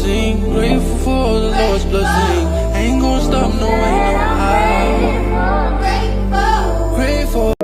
blessing. Grateful for the Lord's blessing. Ain't gonna stop, no, ain't no how. Grateful.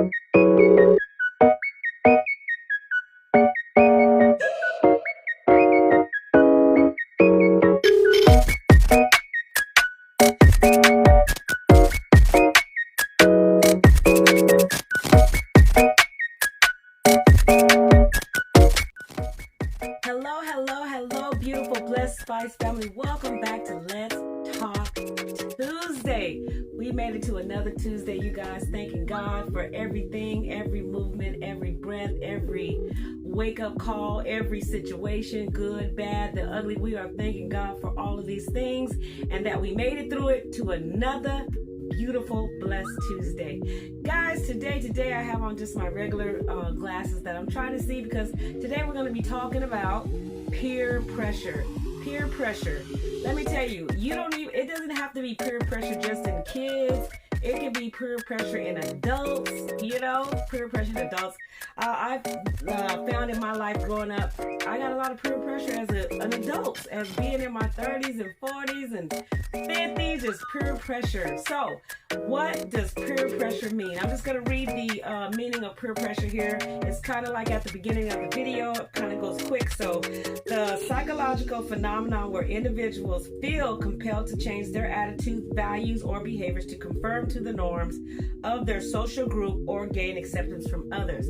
Hello, beautiful Blessed Spice family. Welcome back to Let's Talk Tuesday. We made it to another Tuesday, you guys. Thanking God for everything, every movement, every breath, every wake-up call, every situation, good, bad, the ugly. We are thanking God for all of these things and that we made it through it to another beautiful, blessed Tuesday. Guys, today I have on just my regular glasses that I'm trying to see because today we're going to be talking about peer pressure. Peer pressure. Let me tell you, it doesn't have to be peer pressure just in kids. It can be peer pressure in adults, peer pressure in adults. I've found in my life growing up, I got a lot of peer pressure as an adult, as being in my 30s and 40s and 50s, is peer pressure. So, what does peer pressure mean? I'm just going to read the meaning of peer pressure here. It's kind of like at the beginning of the video, it kind of goes quick. So, the psychological phenomenon where individuals feel compelled to change their attitudes, values, or behaviors to conform to the norms of their social group or gain acceptance from others.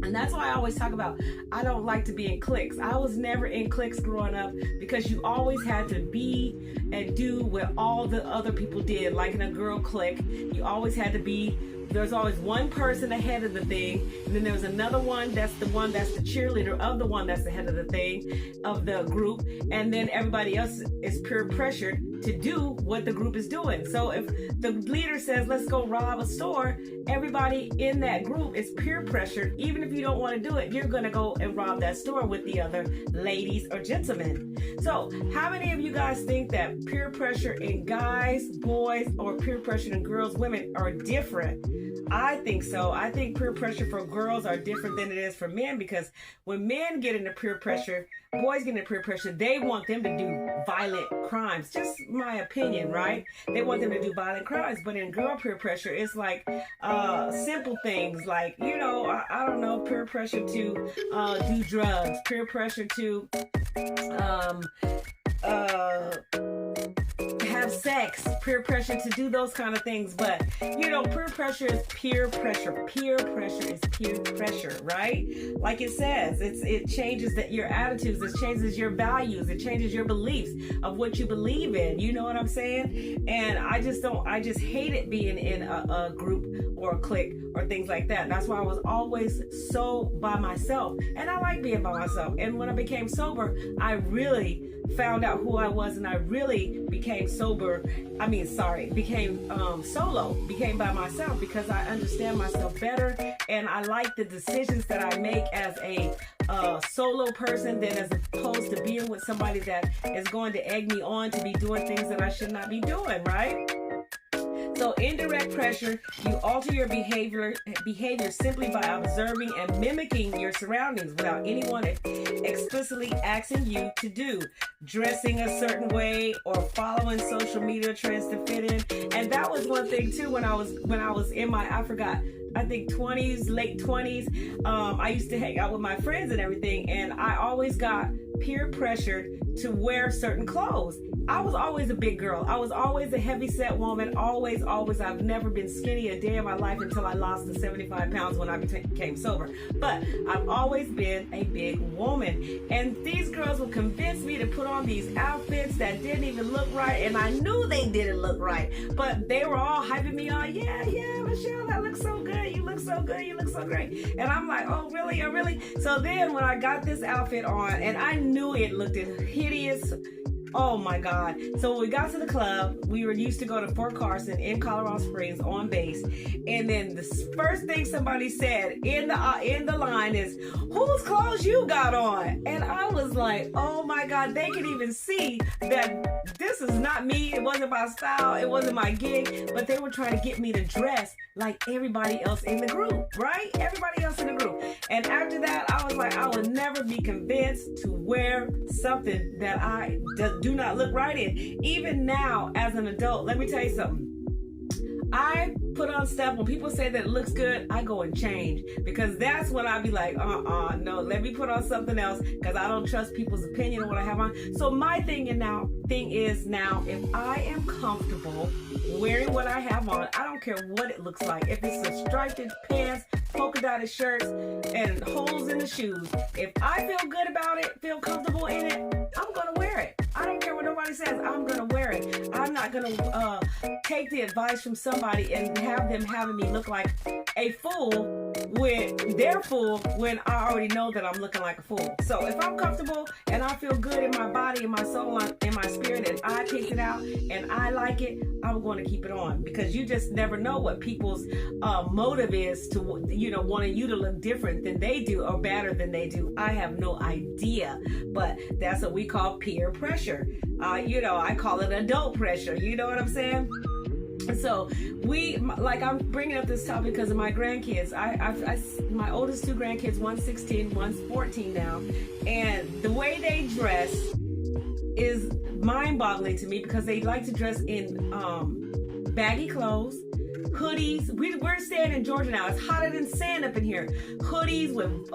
And that's why I always talk about, I don't like to be in cliques. I was never in cliques growing up because you always had to be and do what all the other people did. Like in a girl clique, you always had to be, there's always one person ahead of the thing, and then there's another one that's the cheerleader of the one that's ahead of the thing, of the group, and then everybody else is peer pressured to do what the group is doing. So if the leader says, let's go rob a store, everybody in that group is peer pressured. Even if you don't want to do it, you're going to go and rob that store with the other ladies or gentlemen. So how many of you guys think that peer pressure in guys, boys, or peer pressure in girls, women are different? I think so. I think peer pressure for girls are different than it is for men, because when men get into peer pressure, boys get into peer pressure, they want them to do violent crimes. Just my opinion, right? They want them to do violent crimes. But in girl peer pressure, it's like simple things like, I don't know, peer pressure to do drugs, peer pressure to have sex, peer pressure to do those kind of things. But peer pressure is peer pressure. Peer pressure is peer pressure, right? Like it says, it changes your attitudes, it changes your values, it changes your beliefs of what you believe in. You know what I'm saying? And I just hate it being in a group or a clique or things like that. That's why I was always so by myself, and I like being by myself. And when I became sober, I really found out who I was, and I really became solo, became by myself, because I understand myself better, and I like the decisions that I make as a solo person than as opposed to being with somebody that is going to egg me on to be doing things that I should not be doing, right? So indirect pressure, you alter your behavior simply by observing and mimicking your surroundings without anyone explicitly asking you to do. Dressing a certain way or following social media trends to fit in. And that was one thing too when I was in my, I think 20s, late 20s, I used to hang out with my friends and everything, and I always got peer pressured to wear certain clothes. I was always a big girl. I was always a heavy-set woman. Always. I've never been skinny a day in my life until I lost the 75 pounds when I became sober. But I've always been a big woman. And these girls would convince me to put on these outfits that didn't even look right. And I knew they didn't look right. But they were all hyping me on. Yeah, Michelle, that looks so good. You look so good. You look so great. And I'm like, oh, really? Oh, really? So then when I got this outfit on, and I knew it looked hideous, Oh my God. So when we got to the club, we were used to go to Fort Carson in Colorado Springs on base. And then the first thing somebody said in the line is, whose clothes you got on? And I was like, oh my God, they could even see that this is not me. It wasn't my style. It wasn't my gig, but they were trying to get me to dress like everybody else in the group, right? Everybody else in the group. And after that, I was like, I would never be convinced to wear something that I do not look right in. Even now, as an adult, let me tell you something. I put on stuff when people say that it looks good, I go and change, because that's when I be like, no, let me put on something else, because I don't trust people's opinion of what I have on. So my thing is now, if I am comfortable wearing what I have on, I don't care what it looks like. If it's a striped pants, polka dotted shirts, and holes in the shoes, if I feel good about it, feel comfortable in it, I'm gonna wear it. I don't care what nobody says, I'm gonna wear it. I'm not gonna take the advice from somebody and have them having me look like a fool when they're full, when I already know that I'm looking like a fool. So if I'm comfortable and I feel good in my body, in my soul, in my spirit, and I picked it out and I like it, I'm going to keep it on, because you just never know what people's motive is to, wanting you to look different than they do or better than they do. I have no idea, but that's what we call peer pressure. I call it adult pressure. You know what I'm saying? So I'm bringing up this topic because of my grandkids. My oldest two grandkids, one's 16, one's 14 now, and the way they dress is mind-boggling to me, because they like to dress in baggy clothes, hoodies. We're staying in Georgia now. It's hotter than sand up in here. Hoodies with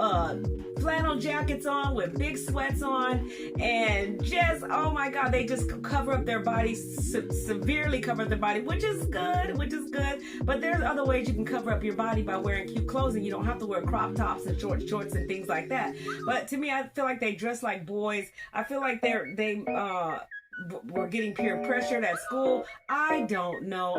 flannel jackets on, with big sweats on, and just, oh my God, they just cover up their bodies, severely cover up their body, which is good. But there's other ways you can cover up your body by wearing cute clothing. You don't have to wear crop tops and short shorts and things like that. But to me, I feel like they dress like boys. I feel like we're getting peer pressured at school. I don't know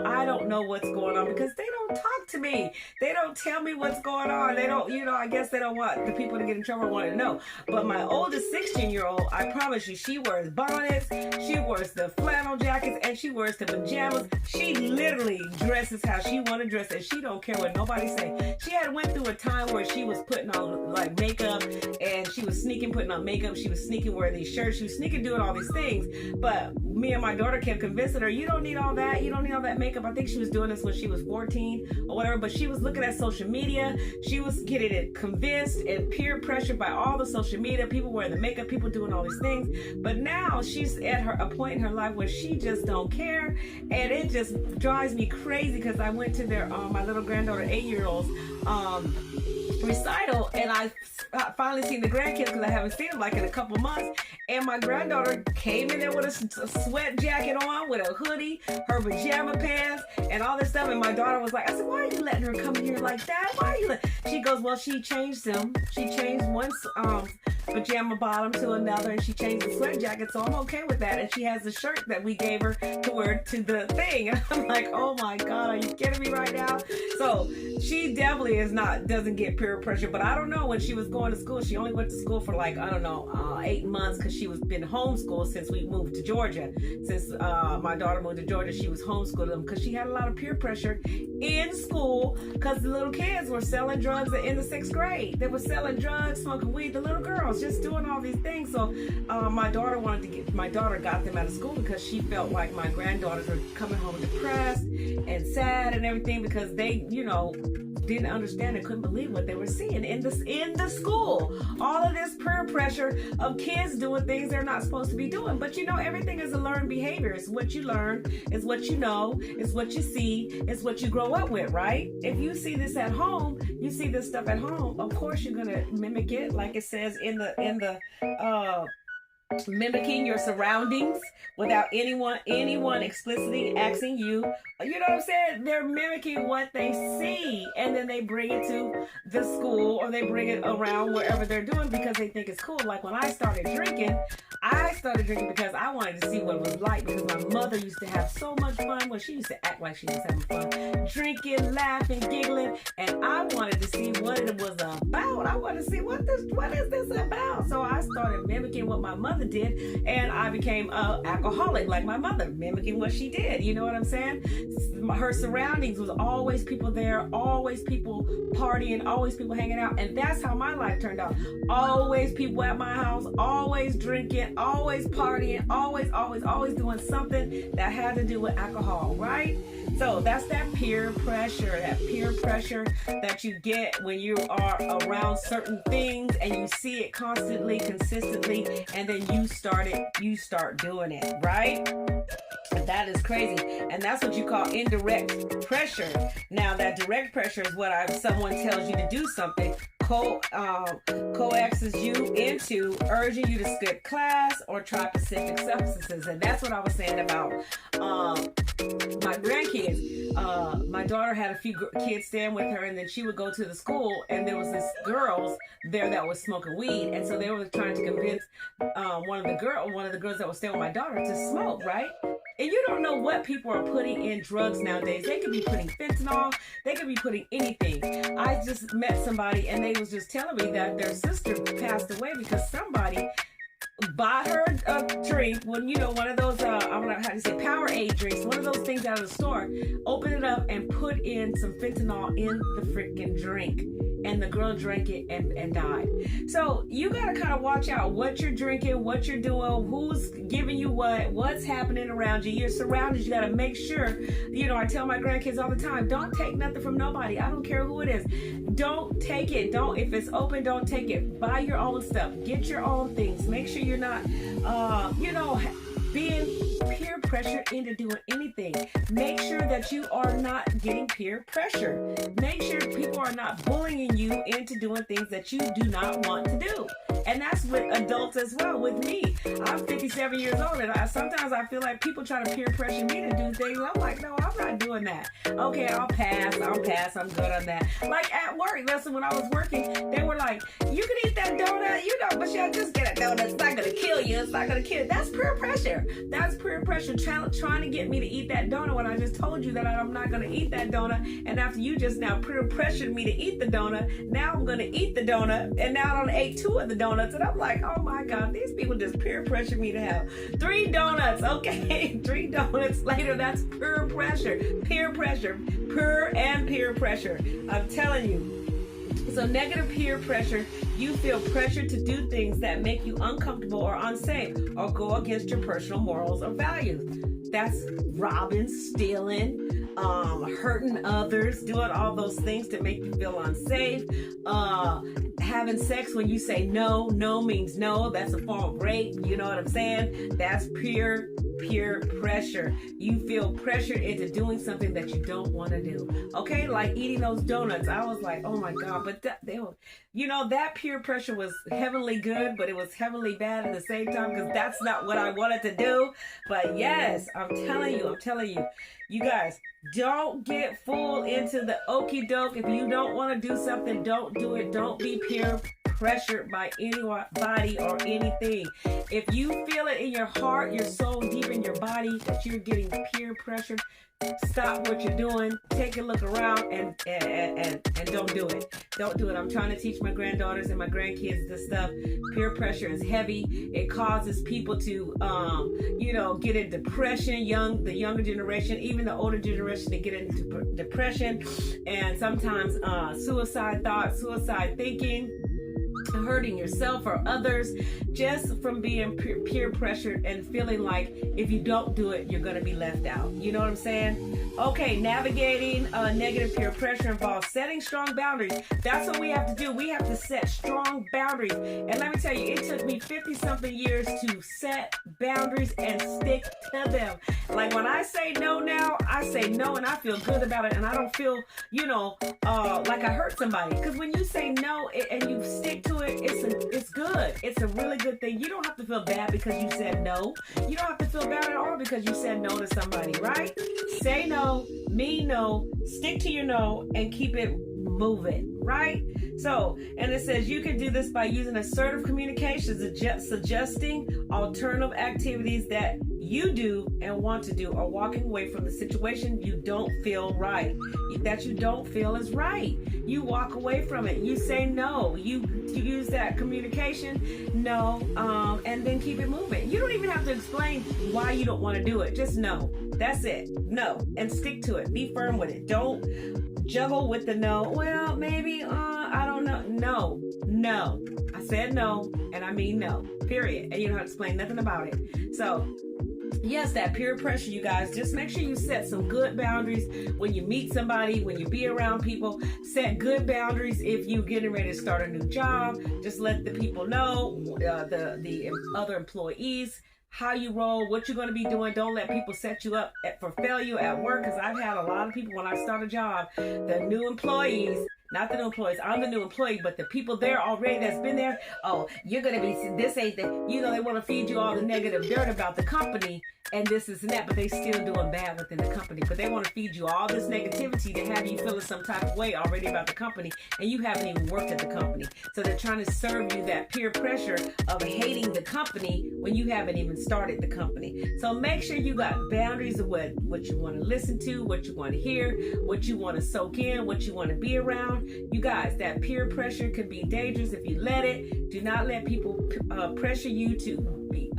what's going on, because they don't talk to me. They don't tell me what's going on. They don't, I guess they don't want the people to get in trouble or want to know. But my oldest 16-year-old, I promise you, she wears bonnets, she wears the flannel jackets, and she wears the pajamas. She literally dresses how she want to dress, and she don't care what nobody say. She had went through a time where she was putting on like makeup, and she was sneaking putting on makeup. She was sneaking wearing these shirts. She was sneaking doing all these things. But me and my daughter kept convincing her, you don't need all that. You don't need all that makeup. I think she was doing this when she was 14 or whatever. But she was looking at social media. She was getting it convinced and peer pressured by all the social media. People wearing the makeup, people doing all these things. But now she's at a point in her life where she just don't care. And it just drives me crazy, because I went to my little granddaughter, 8-year-old's recital, and I finally seen the grandkids, because I haven't seen them like in a couple months. And my granddaughter came in there with a sweat jacket on, with a hoodie, her pajama pants, and all this stuff. And my daughter was like, I said, why are you letting her come in here like that? Why are you She goes, well, she changed them. She changed one pajama bottom to another, and she changed the sweat jacket, so I'm okay with that. And she has a shirt that we gave her to wear to the thing. And I'm like, oh my God, are you kidding me right now? So she definitely doesn't get peer pressure. But I don't know, when she was going to school, she only went to school for 8 months, because she was been homeschooled since we moved to Georgia. Since my daughter moved to Georgia, she was homeschooled them, because she had a lot of peer pressure in school, because the little kids were selling drugs in the 6th grade. They were selling drugs, smoking weed, the little girls just doing all these things. So my daughter got them out of school, because she felt like my granddaughters were coming home depressed and sad and everything, because they, didn't understand and couldn't believe what they were seeing in the school. All of this peer pressure of kids doing things they're not supposed to be doing. But everything is a learned behavior. It's what you learn, it's what you know, it's what you see, it's what you grow up with, right? If you see this at home, you see this stuff at home, of course you're gonna mimic it, like it says in the mimicking your surroundings without anyone explicitly asking you. You know what I'm saying? They're mimicking what they see, and then they bring it to the school, or they bring it around wherever they're doing, because they think it's cool. Like when I started drinking because I wanted to see what it was like, because my mother used to have so much fun. Well, she used to act like she was having fun, drinking, laughing, giggling, and I wanted to see what it was about. I wanted to see what is this about. So I started started mimicking what my mother did, and I became an alcoholic like my mother, mimicking what she did. You know what I'm saying? Her surroundings was always people there, always people partying, always people hanging out, and that's how my life turned out. Always people at my house, always drinking, always partying, always doing something that had to do with alcohol, right? So that's that peer pressure that you get when you are around certain things and you see it constantly, consistently, and then you start doing it, right? That is crazy, and that's what you call indirect pressure. Now, that direct pressure is what someone tells you to do something, coaxes you into urging you to skip class or try specific substances, and that's what I was saying about my grandkids. My daughter had a few kids staying with her, and then she would go to the school, and there was this girls there that was smoking weed, and so they were trying to convince one of the girls that was staying with my daughter to smoke, right? And you don't know what people are putting in drugs nowadays. They could be putting fentanyl. They could be putting anything. I just met somebody, and they was just telling me that their sister passed away because somebody bought her a drink, when one of those I don't know how to say, Powerade drinks, one of those things out of the store, opened it up and put in some fentanyl in the freaking drink, and the girl drank it and died. So you got to kind of watch out what you're drinking, what you're doing, who's giving you what's happening around you. Your surroundings, you got to make sure. I tell my grandkids all the time, don't take nothing from nobody. I don't care who it is. Don't take it. If it's open, don't take it. Buy your own stuff. Get your own things. Make sure you're not, being peer pressured into doing anything. Make sure that you are not getting peer pressure. Make sure people are not bullying you into doing things that you do not want to do. And that's with adults as well. With me, I'm 57 years old, and sometimes I feel like people try to peer pressure me to do things. I'm like, no, I'm not doing that. Okay, I'll pass. I'm good on that. Like at work, listen, when I was working, they were like, you can eat that donut, but you'll just get a donut. It's not going to kill you. It's not going to kill you. That's peer pressure. That's peer pressure trying to get me to eat that donut when I just told you that I'm not going to eat that donut. And after you just now peer pressured me to eat the donut, now I'm going to eat the donut. And now I done ate 2 of the donuts. And I'm like, oh my God, these people just peer pressure me to have 3 donuts. Okay, 3 donuts later, that's peer pressure. Peer pressure. Peer pressure. I'm telling you. So negative peer pressure, you feel pressure to do things that make you uncomfortable or unsafe or go against your personal morals or values. That's robbing, stealing, hurting others, doing all those things to make you feel unsafe, having sex when you say no means no. That's a form of rape. You know what I'm saying? That's peer pressure. You feel pressured into doing something that you don't want to do. Okay, like eating those donuts. I was like, oh my God, but that peer pressure was heavenly good, but it was heavenly bad at the same time, because that's not what I wanted to do. But yes, I'm telling you, you guys, don't get fooled into the okie doke. If you don't want to do something, don't do it. Don't be peer pressured by anybody or anything. If you feel it in your heart, your soul, deep in your body, that you're getting peer pressured, stop what you're doing, take a look around, and don't do it. Don't do it. I'm trying to teach my granddaughters and my grandkids this stuff. Peer pressure is heavy. It causes people to, get in depression. The younger generation, even the older generation, they get into depression, and sometimes suicide thoughts, suicide thinking, hurting yourself or others, just from being peer pressured and feeling like if you don't do it, you're going to be left out. You know what I'm saying? Okay, navigating negative peer pressure involves setting strong boundaries. That's what we have to do. We have to set strong boundaries. And let me tell you, it took me 50-something years to set boundaries and stick to them. Like when I say no now, I say no and I feel good about it, and I don't feel, like I hurt somebody. Because when you say no and you stick to it, it's good. It's a really good thing. You don't have to feel bad because you said no. You don't have to feel bad at all because you said no to somebody, right? Say no, mean no, stick to your no, and keep it moving, right? So, and it says you can do this by using assertive communications, suggesting alternative activities that you do and want to do, or walking away from the situation you don't feel right, that you don't feel is right. You walk away from it. You say no. You use that communication, no, and then keep it moving. You don't even have to explain why you don't want to do it. Just no. That's it. No. And stick to it. Be firm with it. Don't juggle with the no. Well, maybe, I don't know. No. I said no, and I mean no. Period. And you don't have to explain nothing about it. So, yes, that peer pressure, you guys. Just make sure you set some good boundaries when you meet somebody, when you be around people. Set good boundaries if you're getting ready to start a new job. Just let the people know, the other employees, how you roll, what you're going to be doing. Don't let people set you up for failure at work, because I've had a lot of people when I start a job, the new employees, not the new employees, I'm the new employee, but the people there already that's been there, oh, you're going to be, this ain't the, they want to feed you all the negative dirt about the company and this and that, but they still doing bad within the company. But they want to feed you all this negativity to have you feeling some type of way already about the company, and you haven't even worked at the company. So they're trying to serve you that peer pressure of hating the company when you haven't even started the company. So make sure you got boundaries of what you want to listen to, what you want to hear, what you want to soak in, what you want to be around. You guys, that peer pressure can be dangerous if you let it. Do not let people pressure you to be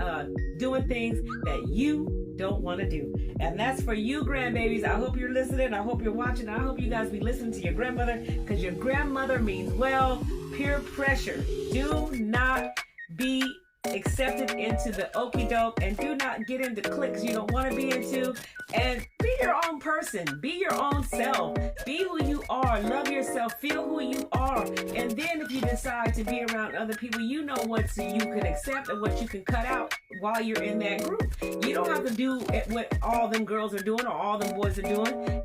doing things that you don't want to do. And that's for you grandbabies. I hope you're listening. I hope you're watching. I hope you guys be listening to your grandmother, because your grandmother means well. Peer pressure. Do not be accepted into the okie doke, and do not get into cliques you don't want to be into, and be your own person. Be your own self. Be who you are. Love yourself. Feel who you are. And then if you decide to be around other people, you know what you can accept and what you can cut out while you're in that group. You don't have to do what all them girls are doing or all them boys are doing.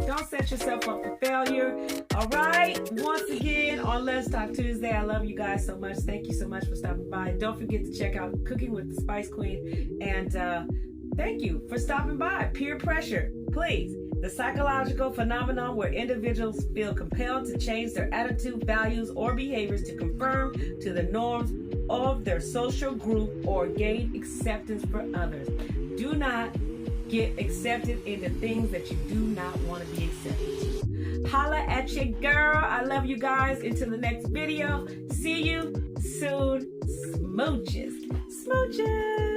Don't set yourself up for failure. All right. Once again, on Let's Talk Tuesday, I love you guys so much. Thank you so much for stopping by. Don't forget to check out Cooking with the Spice Queen. And thank you for stopping by. Peer pressure, please. The psychological phenomenon where individuals feel compelled to change their attitude, values, or behaviors to conform to the norms of their social group or gain acceptance for others. Do not get accepted into things that you do not want to be accepted to. Holla at your girl. I love you guys. Until the next video. See you soon. Smooches. Smooches.